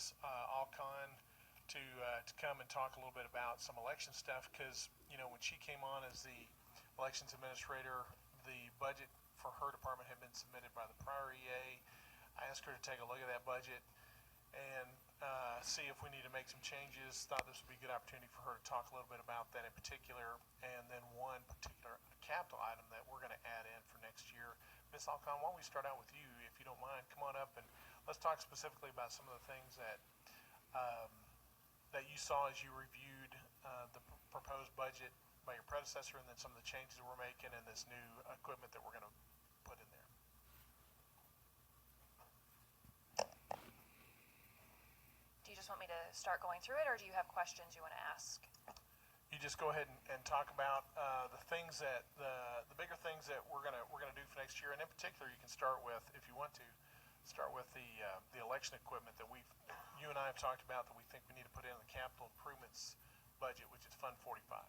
Ms. Alcon to come and talk a little bit about some election stuff, because when she came on as the elections administrator, the budget for her department had been submitted by the prior EA. I asked her to take a look at that budget and see if we need to make some changes. Thought this would be a good opportunity for her to talk a little bit about that in particular, and then one particular capital item that we're going to add in for next year. Ms. Alcon, why don't we start out with you, if you don't mind? Come on up and let's talk specifically about some of the things that that you saw as you reviewed the proposed budget by your predecessor, and then some of the changes that we're making and this new equipment that we're going to put in there. Do you just want me to start going through it, or do you have questions you want to ask? You just go ahead and talk about the things that the bigger things that we're gonna do for next year, and in particular, you can start with, if you want to, start with the election equipment that you and I have talked about that we think we need to put in the capital improvements budget, which is Fund 45.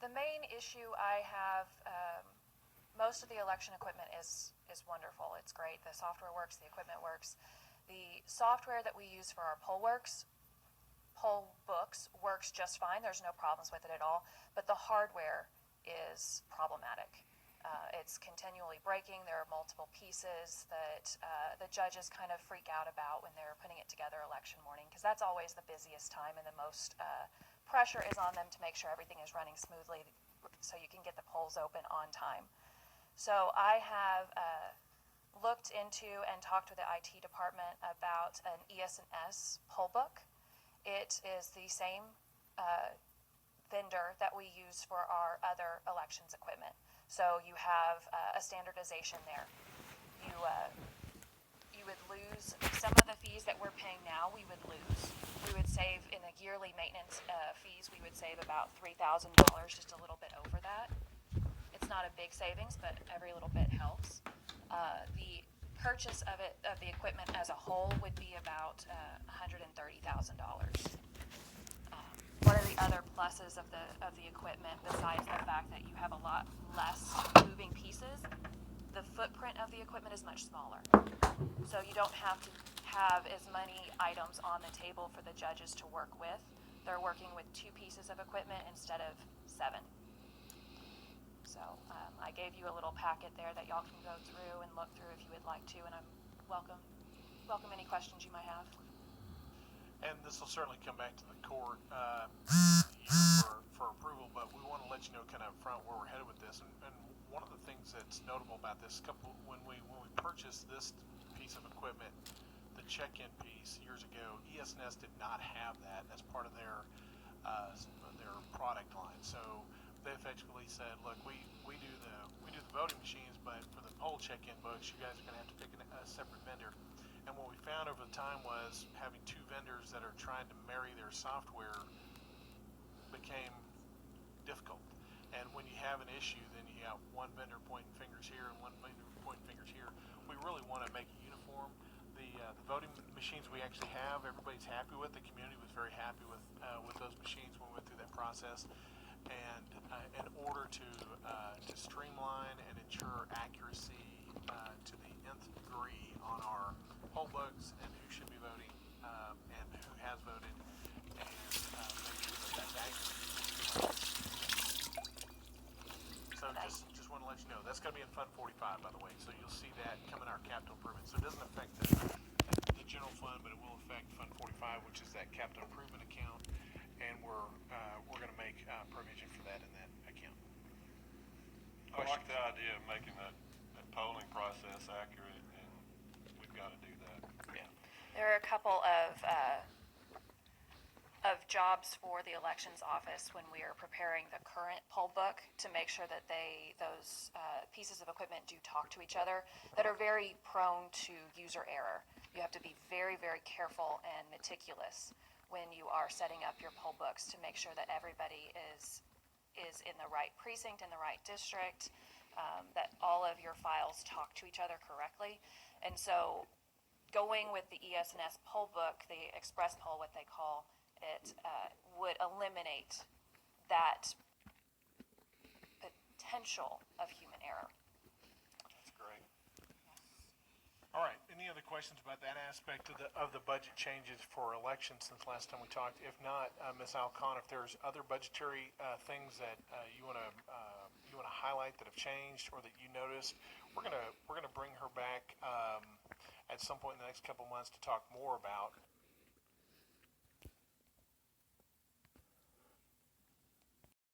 The main issue I have, most of the election equipment is wonderful. It's great. The software works. The equipment works. The software that we use for our poll books works just fine. There's no problems with it at all. But the hardware is problematic. It's continually breaking. There are multiple pieces that the judges kind of freak out about when they're putting it together election morning, because that's always the busiest time, and the most pressure is on them to make sure everything is running smoothly so you can get the polls open on time. So I have looked into and talked with the IT department about an ES&S poll book. It is the same vendor that we use for our other elections equipment. So you have a standardization there. You would lose some of the fees that we're paying now. We would lose. We would save in the yearly maintenance fees. We would save about $3,000, just a little bit over that. It's not a big savings, but every little bit helps. The purchase of the equipment as a whole would be about $130,000. One of the other pluses of the equipment, besides the fact that you have a lot less moving pieces, the footprint of the equipment is much smaller. So you don't have to have as many items on the table for the judges to work with. They're working with 2 pieces of equipment instead of 7. So I gave you a little packet there that y'all can go through and look through if you would like to, and I'm welcome any questions you might have. And this will certainly come back to the court for approval, but we want to let you know kind of up front where we're headed with this. And one of the things that's notable about this, when we purchased this piece of equipment, the check-in piece years ago, ES&S did not have that as part of their product line. So they effectively said, look, we do the voting machines, but for the poll check-in books, you guys are going to have to pick a separate vendor. And what we found over the time was having 2 vendors that are trying to marry their software became difficult. And when you have an issue, then you have one vendor pointing fingers here and one vendor pointing fingers here. We really want to make it uniform. The voting machines we actually have, everybody's happy with. The community was very happy with those machines when we went through that process. And in order to streamline and ensure accuracy to the nth degree on our poll books and who should be voting and who has voted, and make sure that that's accurate. So just want to let you know, that's going to be in Fund 45, by the way. So you'll see that come in our capital improvement. So it doesn't affect the general fund, but it will affect Fund 45, which is that capital improvement account. And we're going to make provision for that in that account. I like the idea of making that polling process accurate, and we've got to do that. Yeah. There are a couple of jobs for the elections office when we are preparing the current poll book to make sure that those pieces of equipment do talk to each other that are very prone to user error. You have to be very, very careful and meticulous when you are setting up your poll books to make sure that everybody is in the right precinct, in the right district, that all of your files talk to each other correctly. And so going with the ES&S poll book, the express poll, what they call it, would eliminate that potential of human error. That's great. All right. Any other questions? questions about that aspect of the budget changes for elections since last time we talked? If not, Ms. Alcon, if there's other budgetary things that you want to highlight that have changed or that you noticed, we're gonna bring her back at some point in the next couple months to talk more about